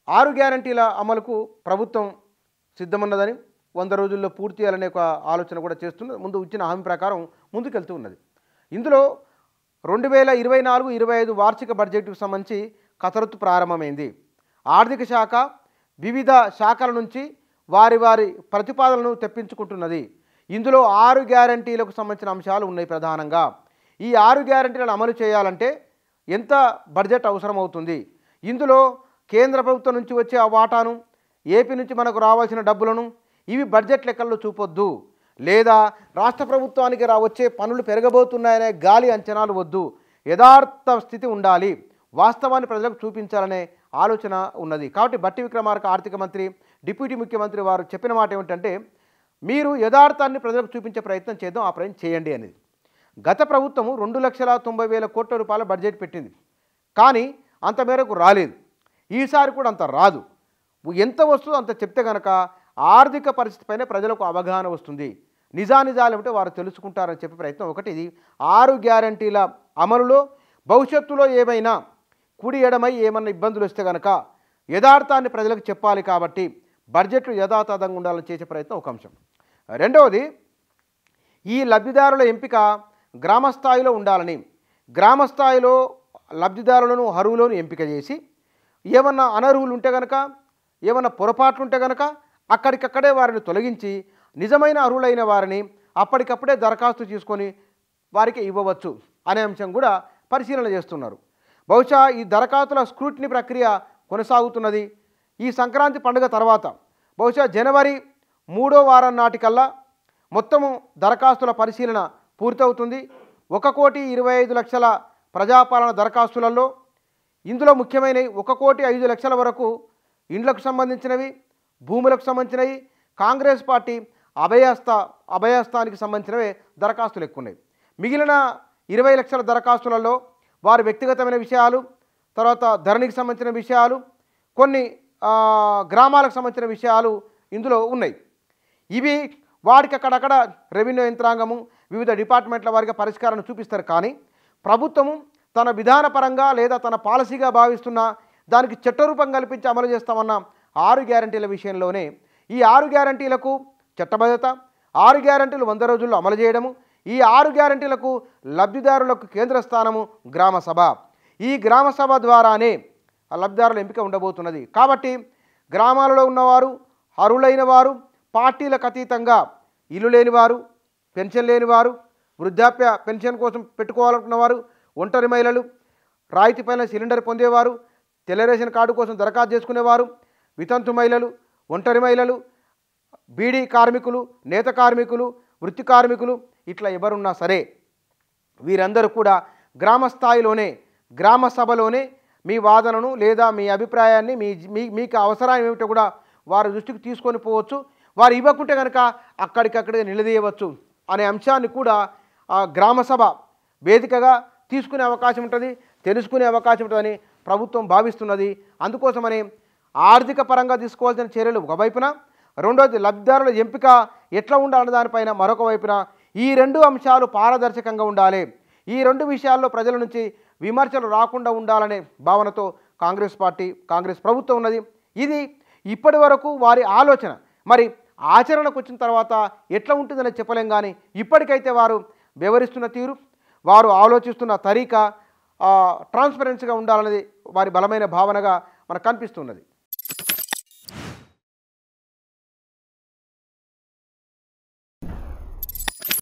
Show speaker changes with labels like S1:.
S1: 6 గ్యారంటీల అమలుకు ప్రభుత్వం సిద్ధమన్నదని 100 రోజుల్లో పూర్తి చేయాలనే ఒక ఆలోచన కూడా చేస్తుంది. ముందు ఇచ్చిన హామీ ప్రకారం ముందుకెళ్తూ ఉన్నది. ఇందులో 2024-25 వార్షిక బడ్జెట్కు సంబంధించి కసరత్తు ప్రారంభమైంది. ఆర్థిక శాఖ వివిధ శాఖల నుంచి వారి ప్రతిపాదనలను తెప్పించుకుంటున్నది. ఇందులో 6 గ్యారంటీలకు సంబంధించిన అంశాలు ఉన్నాయి. ప్రధానంగా ఈ 6 గ్యారంటీలను అమలు చేయాలంటే ఎంత బడ్జెట్ అవసరమవుతుంది, ఇందులో కేంద్ర ప్రభుత్వం నుంచి వచ్చే ఆ వాటాను, ఏపీ నుంచి మనకు రావాల్సిన డబ్బులను ఇవి బడ్జెట్ లెక్కల్లో చూపొద్దు, లేదా రాష్ట్ర ప్రభుత్వానికి వచ్చే పనులు పెరగబోతున్నాయనే గాలి అంచనాలు వద్దు, యథార్థ స్థితి ఉండాలి, వాస్తవాన్ని ప్రజలకు చూపించాలనే ఆలోచన ఉన్నది. కాబట్టి బట్టి విక్రమార్క ఆర్థిక మంత్రి, డిప్యూటీ ముఖ్యమంత్రి వారు చెప్పిన మాట ఏమిటంటే, మీరు యథార్థాన్ని ప్రజలకు చూపించే ప్రయత్నం చేద్దాం, ఆ ప్రయత్నం చేయండి అనేది. గత ప్రభుత్వము 2,90,000 కోట్ల రూపాయల బడ్జెట్ పెట్టింది, కానీ అంత మేరకు రాలేదు. ఈసారి కూడా అంత రాదు. ఎంత వస్తుందో అంత చెప్తే కనుక ఆర్థిక పరిస్థితిపైన ప్రజలకు అవగాహన వస్తుంది, నిజానిజాలు ఏమిటో వారు తెలుసుకుంటారని చెప్పే ప్రయత్నం ఒకటి. ఇది 6 గ్యారంటీల అమలులో భవిష్యత్తులో ఏమైనా కుడి ఎడమై ఏమన్నా ఇబ్బందులు వస్తే కనుక యథార్థాన్ని ప్రజలకు చెప్పాలి. కాబట్టి బడ్జెట్లు యథాతథంగా ఉండాలని చేసే ప్రయత్నం ఒక అంశం. రెండవది, ఈ లబ్ధిదారుల ఎంపిక గ్రామస్థాయిలో ఉండాలని, గ్రామస్థాయిలో లబ్ధిదారులను అర్హులను ఎంపిక చేసి ఏమన్నా అనర్హులు ఉంటే కనుక, ఏమన్నా పొరపాట్లు ఉంటే కనుక అక్కడికక్కడే వారిని తొలగించి నిజమైన అర్హులైన వారిని అప్పటికప్పుడే దరఖాస్తు తీసుకొని వారికి ఇవ్వవచ్చు అనే అంశం కూడా పరిశీలన చేస్తున్నారు. బహుశా ఈ దరఖాస్తుల స్క్రూటినీ ప్రక్రియ కొనసాగుతున్నది. ఈ సంక్రాంతి పండుగ తర్వాత బహుశా జనవరి 3వ వారం నాటికల్లా మొత్తము దరఖాస్తుల పరిశీలన పూర్తవుతుంది. 1,25,00,000 ప్రజాపాలన దరఖాస్తులలో ఇందులో ముఖ్యమైనవి 1,05,00,000 వరకు ఇండ్లకు సంబంధించినవి, భూములకు సంబంధించినవి, కాంగ్రెస్ పార్టీ అభయస్థానికి సంబంధించినవే దరఖాస్తులు ఎక్కువ ఉన్నాయి. మిగిలిన 20 లక్షల దరఖాస్తులలో వారి వ్యక్తిగతమైన విషయాలు, తర్వాత ధరణికి సంబంధించిన విషయాలు, కొన్ని గ్రామాలకు సంబంధించిన విషయాలు ఇందులో ఉన్నాయి. ఇవి వారికి అక్కడక్కడ రెవెన్యూ యంత్రాంగము వివిధ డిపార్ట్మెంట్ల వారికి పరిష్కారాన్ని చూపిస్తారు. కానీ ప్రభుత్వము తన విధానపరంగా లేదా తన పాలసీగా భావిస్తున్న దానికి చట్టరూపం కల్పించి అమలు చేస్తామన్న 6 గ్యారంటీల విషయంలోనే ఈ 6 గ్యారంటీలకు చట్టబద్ధత, 6 గ్యారంటీలు 100 రోజుల్లో అమలు చేయడము, ఈ 6 గ్యారంటీలకు లబ్ధిదారులకు కేంద్ర స్థానము గ్రామసభ. ఈ గ్రామసభ ద్వారానే ఆ లబ్ధిదారుల ఎంపిక ఉండబోతున్నది. కాబట్టి గ్రామాలలో ఉన్నవారు, అర్హులైన వారు, పార్టీలకు అతీతంగా ఇల్లు లేనివారు, పెన్షన్ లేనివారు, వృద్ధాప్య పెన్షన్ కోసం పెట్టుకోవాలనుకున్నవారు, ఒంటరి మహిళలు, రాయితీ పైన సిలిండర్ పొందేవారు, తెల్ల రేషన్ కార్డు కోసం దరఖాస్తు చేసుకునేవారు, వితంతు మహిళలు, ఒంటరి మహిళలు, బీడీ కార్మికులు, నేత కార్మికులు, వృత్తి కార్మికులు, ఇట్లా ఎవరున్నా సరే వీరందరూ కూడా గ్రామ స్థాయిలోనే, గ్రామ సభలోనే మీ వాదనను లేదా మీ అభిప్రాయాన్ని మీకు అవసరం ఏమిటో కూడా వారి దృష్టికి తీసుకొని పోవచ్చు. వారు ఇవ్వకుంటే కనుక అక్కడికక్కడే నిలదీయవచ్చు అనే అంశాన్ని కూడా గ్రామసభ వేదికగా తీసుకునే అవకాశం ఉంటుంది, తెలుసుకునే అవకాశం ఉంటుందని ప్రభుత్వం భావిస్తున్నది. అందుకోసమని ఆర్థిక పరంగా తీసుకోవాల్సిన చర్యలు ఒకవైపున, రెండోది లబ్ధిదారుల ఎంపిక ఎట్లా ఉండాలన్న దానిపైన మరొక వైపున ఈ 2 అంశాలు పారదర్శకంగా ఉండాలి. ఈ 2 విషయాల్లో ప్రజల నుంచి విమర్శలు రాకుండా ఉండాలనే భావనతో కాంగ్రెస్ ప్రభుత్వం ఉన్నది. ఇది ఇప్పటి వరకు వారి ఆలోచన. మరి ఆచరణకు వచ్చిన తర్వాత ఎట్లా ఉంటుందని చెప్పలేం. కానీ ఇప్పటికైతే వారు వ్యవహరిస్తున్న తీరు, వారు ఆలోచిస్తున్న తరీకా ట్రాన్స్పరెన్సీగా ఉండాలనేది వారి బలమైన భావనగా మనకు కనిపిస్తున్నది.